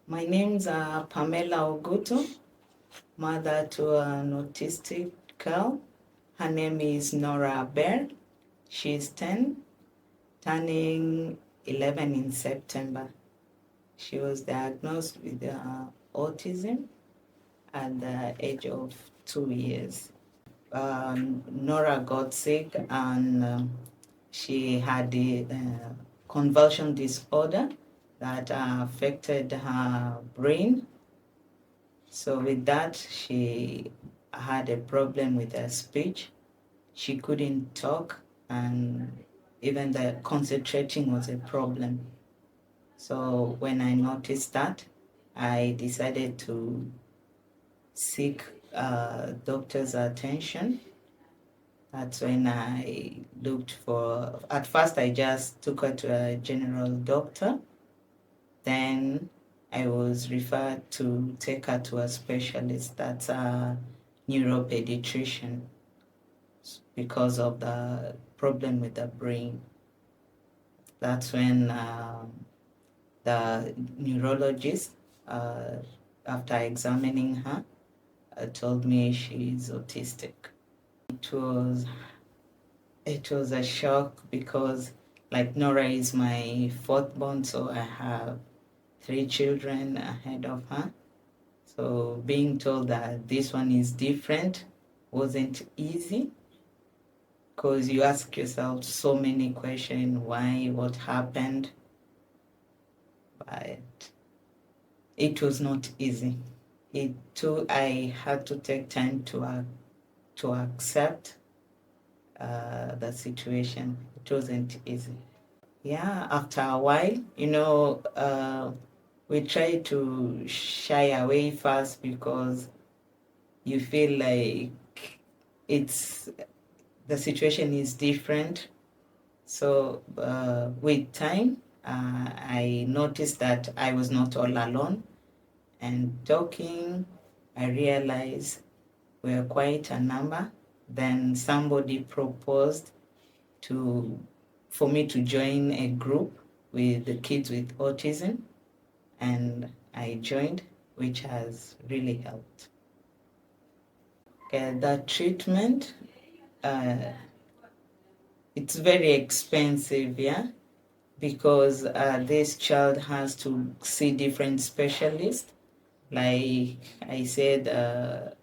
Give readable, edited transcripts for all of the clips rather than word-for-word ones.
My name's Pamela Oguto, mother to an autistic girl. Her name is Nora Bear. She's 10, turning 11 in September. She was diagnosed with autism at the age of 2 years. Nora got sick and she had the convulsion disorder that affected her brain. So with that, she had a problem with her speech. She couldn't talk, and even the concentrating was a problem. So when I noticed that, I decided to seek doctor's attention. That's when I looked for, at first I just took her to a general doctor. Then I was referred to take her to a specialist, that's a neuropediatrician, because of the problem with the brain. That's when the neurologist, after examining her, told me she's autistic. It was a shock because, like, Nora is my fourth born, so I have 3 children ahead of her. So being told that this one is different wasn't easy, because you ask yourself so many questions: why, what happened? But it was not easy. I had to take time to accept the situation. It wasn't easy. Yeah, after a while, we try to shy away first because you feel like it's the situation is different. So with time, I noticed that I was not all alone, and talking, I realized we were quite a number. Then somebody proposed for me to join a group with the kids with autism, and I joined, which has really helped. The treatment, it's very expensive, yeah, because this child has to see different specialists. Like I said, there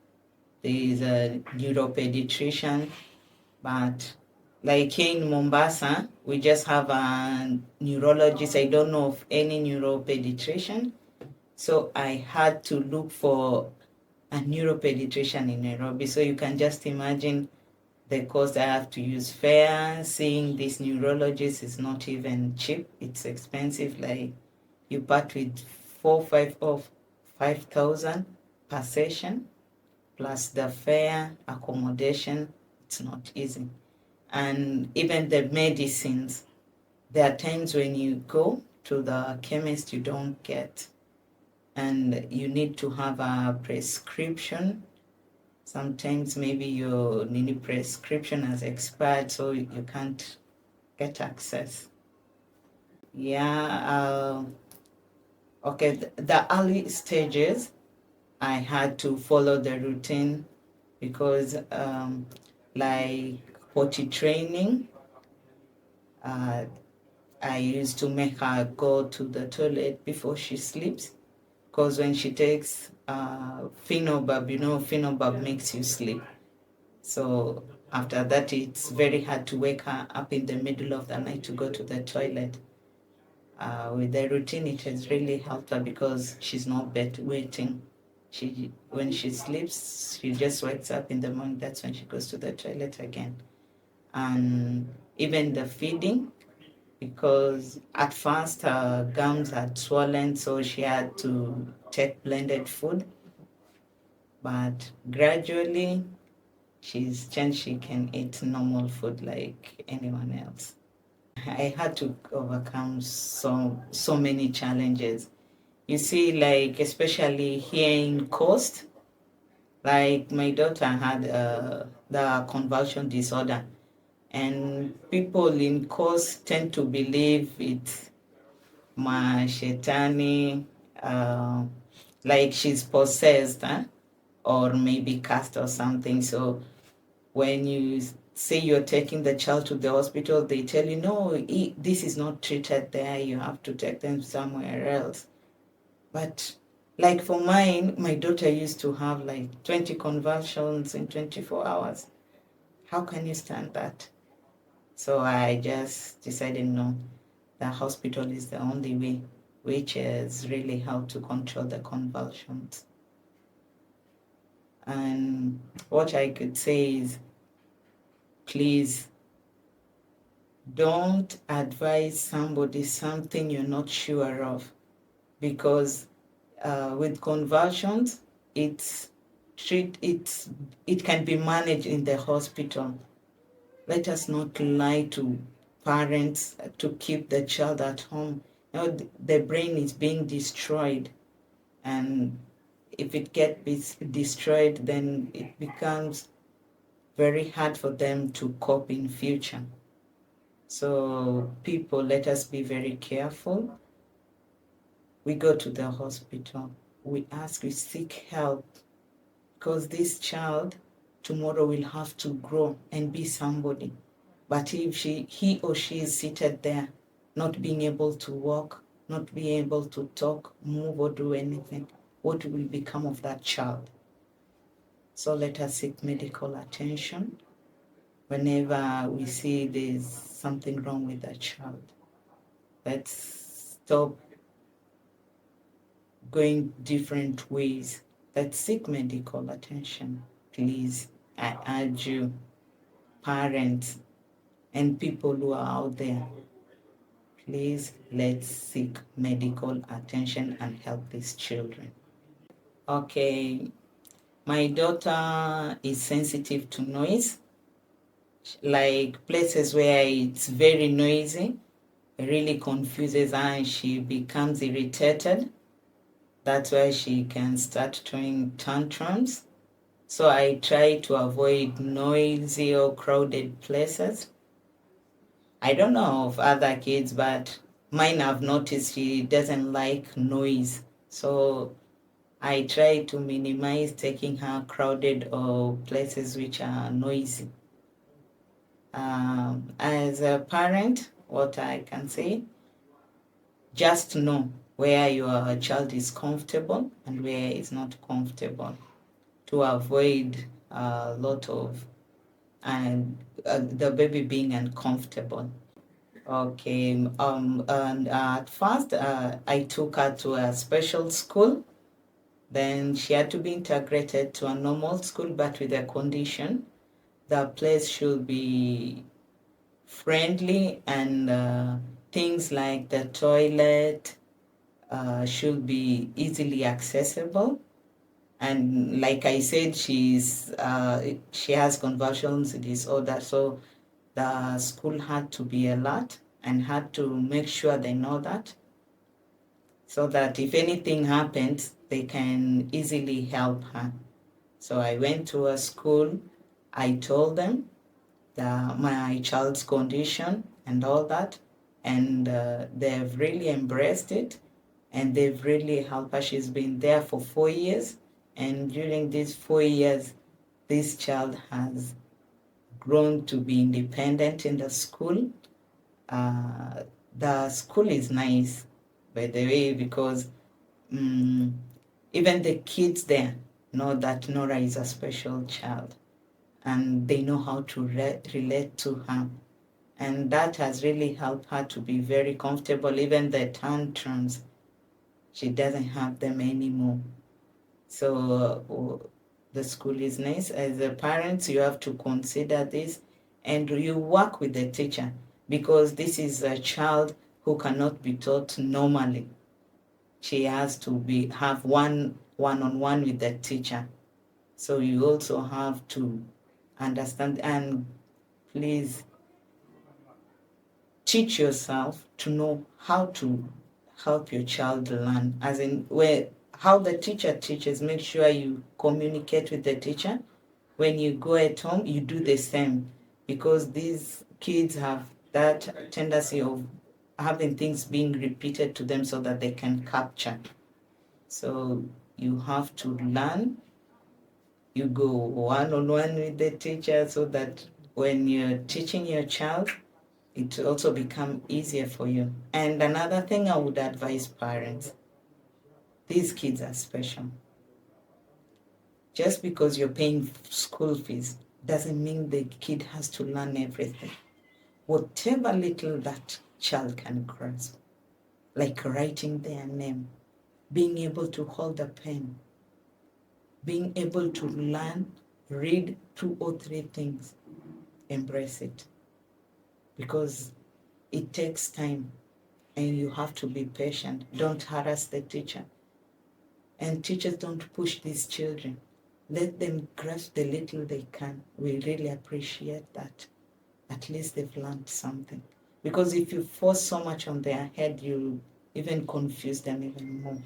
is a neuropediatrician, but like here in Mombasa, we just have a neurologist. I don't know of any neuropediatrician. So I had to look for a neuropediatrician in Nairobi. So you can just imagine the cost. I have to use fare. Seeing this neurologist is not even cheap. It's expensive. Like you part with 5,000 per session, plus the fare, accommodation. It's not easy. And even the medicines, there are times when you go to the chemist you don't get, and you need to have a prescription. Sometimes maybe your prescription has expired, so you can't get access. Yeah, okay, the early stages, I had to follow the routine because like potty training, I used to make her go to the toilet before she sleeps, because when she takes Phenobab, Phenobab makes you sleep. So after that, it's very hard to wake her up in the middle of the night to go to the toilet. With the routine, it has really helped her because she's not bedwetting. When she sleeps, she just wakes up in the morning. That's when she goes to the toilet again. And even the feeding, because at first her gums had swollen, so she had to take blended food. But gradually, she's changed. She can eat normal food like anyone else. I had to overcome so many challenges. You see, like especially here in Coast, like my daughter had the convulsion disorder, and people in Coast tend to believe it's mashetani, like she's possessed, or maybe cast or something. So when you say you're taking the child to the hospital, they tell you, no, this is not treated there, you have to take them somewhere else. But like for mine, my daughter used to have like 20 convulsions in 24 hours. How can you stand that? So I just decided, no, the hospital is the only way, which has really helped to control the convulsions. And what I could say is, please don't advise somebody something you're not sure of, because with convulsions, it can be managed in the hospital. Let us not lie to parents to keep the child at home. You know, the brain is being destroyed, and if it gets destroyed, then it becomes very hard for them to cope in future. So people, let us be very careful. We go to the hospital, we ask, we seek help, because this child tomorrow will have to grow and be somebody. But if he or she is seated there, not being able to walk, not being able to talk, move, or do anything, what will become of that child? So let us seek medical attention whenever we see there's something wrong with that child. Let's stop going different ways. Let's seek medical attention, please. I urge you, parents and people who are out there, please, let's seek medical attention and help these children. Okay, my daughter is sensitive to noise, like places where it's very noisy, it really confuses her and she becomes irritated. That's why she can start throwing tantrums. So I try to avoid noisy or crowded places. I don't know of other kids, but mine, I've noticed she doesn't like noise. So I try to minimize taking her crowded or places which are noisy. As a parent, what I can say, just know where your child is comfortable and where it's not comfortable, to avoid a lot of the baby being uncomfortable. Okay, and at first I took her to a special school. Then she had to be integrated to a normal school, but with a condition: the place should be friendly, and things like the toilet should be easily accessible. And like I said, she has convulsions disorder, so the school had to be alert and had to make sure they know that, so that if anything happens, they can easily help her. So I went to a school, I told them my child's condition and all that, and they've really embraced it, and they've really helped her. She's been there for 4 years, and during these 4 years, this child has grown to be independent in the school. The school is nice, by the way, because even the kids there know that Nora is a special child, and they know how to relate to her. And that has really helped her to be very comfortable. Even the tantrums, she doesn't have them anymore. So the school is nice. As a parent, you have to consider this, and you work with the teacher, because this is a child who cannot be taught normally. She has to have one-on-one with the teacher. So you also have to understand, and please teach yourself to know how to help your child learn, as in how the teacher teaches. Make sure you communicate with the teacher. When you go at home, you do the same, because these kids have that tendency of having things being repeated to them so that they can capture. So you have to learn. You go one-on-one with the teacher so that when you're teaching your child, it will also become easier for you. And another thing I would advise parents, these kids are special. Just because you're paying school fees doesn't mean the kid has to learn everything. Whatever little that child can grasp, like writing their name, being able to hold a pen, being able to learn, read 2 or 3 things, embrace it. Because it takes time and you have to be patient. Don't harass the teacher. And teachers, don't push these children. Let them grasp the little they can. We really appreciate that. At least they've learned something. Because if you force so much on their head, you even confuse them even more.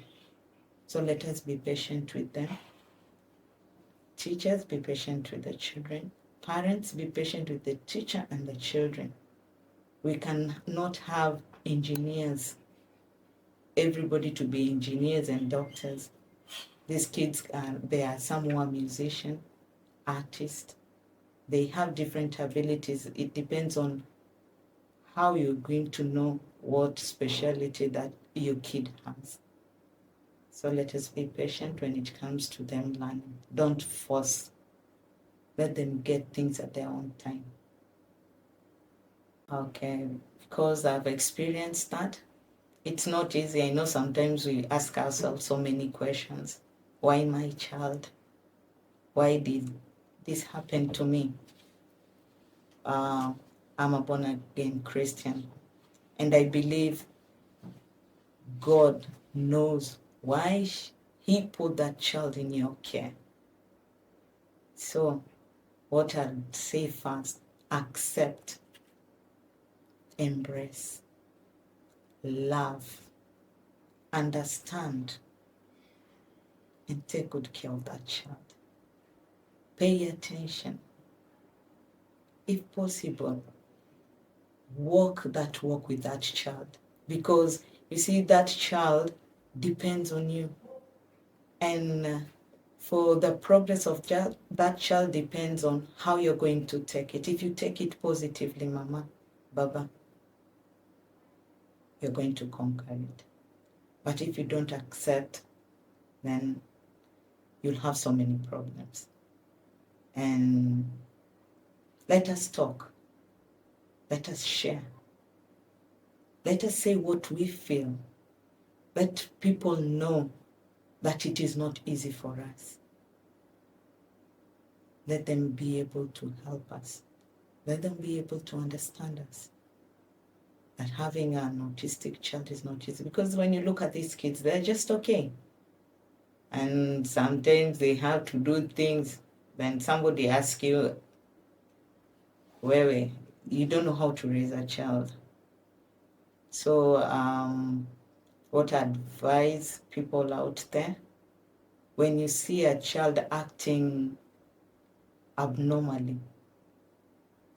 So let us be patient with them. Teachers, be patient with the children. Parents, be patient with the teacher and the children. We cannot have engineers, everybody to be engineers and doctors. These kids, there are some who are musicians, artists. They have different abilities. It depends on how you're going to know what specialty that your kid has. So let us be patient when it comes to them learning. Don't force. Let them get things at their own time. Okay, because I've experienced that. It's not easy. I know sometimes we ask ourselves so many questions. Why my child? Why did this happen to me? I'm a born-again Christian, and I believe God knows why He put that child in your care. So what I'd say first, accept, embrace, love, understand, and take good care of that child. Pay attention. If possible, walk that walk with that child, because you see, that child depends on you. And for the progress of that child depends on how you're going to take it. If you take it positively, Mama, Baba, you're going to conquer it. But if you don't accept, then you'll have so many problems. And let us talk. Let us share. Let us say what we feel. Let people know that it is not easy for us. Let them be able to help us. Let them be able to understand us. That having an autistic child is not easy. Because when you look at these kids, they're just okay. And sometimes they have to do things. Then somebody asks you, Wewe, you don't know how to raise a child. So what I advise people out there, when you see a child acting abnormally,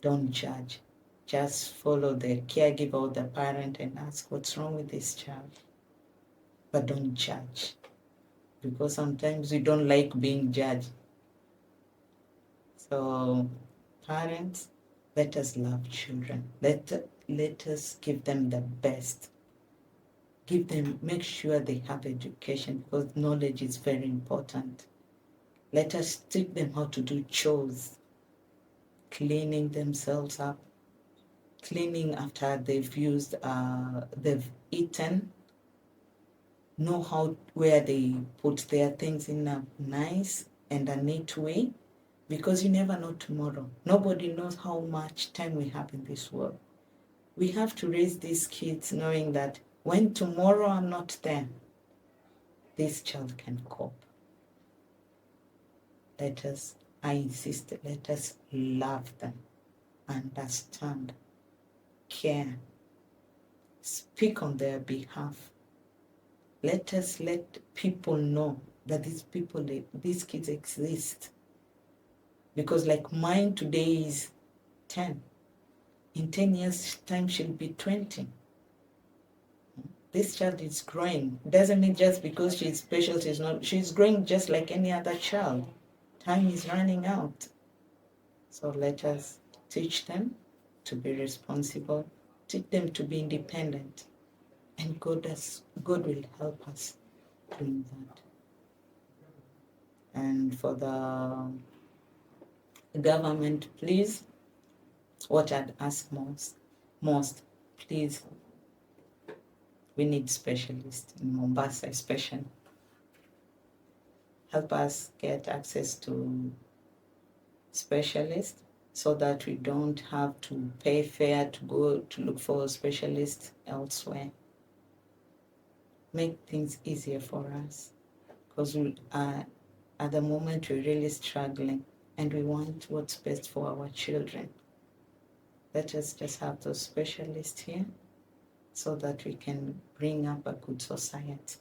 don't judge. Just follow the caregiver or the parent and ask what's wrong with this child. But don't judge, because sometimes we don't like being judged. So parents, let us love children. Let us give them the best. Give them, make sure they have education, because knowledge is very important. Let us teach them how to do chores, cleaning themselves up, cleaning after they've used, they've eaten, know how, where they put their things in a nice and a neat way, because you never know tomorrow. Nobody knows how much time we have in this world. We have to raise these kids knowing that when tomorrow I'm not there, this child can cope. I insist, let us love them, understand, care, speak on their behalf. Let us let people know that these kids exist. Because like mine today is 10. In 10 years' time, she'll be 20. this child is growing. Doesn't mean just because she's special, she's growing just like any other child. Time is running out. So let us teach them to be responsible, teach them to be independent, and God will help us doing that. And for the government, please, what I'd ask most, please, we need specialists in Mombasa especially. Help us get access to specialists so that we don't have to pay fare to go to look for specialists elsewhere. Make things easier for us, because we are, at the moment, we're really struggling and we want what's best for our children. Let us just have those specialists here so that we can bring up a good society.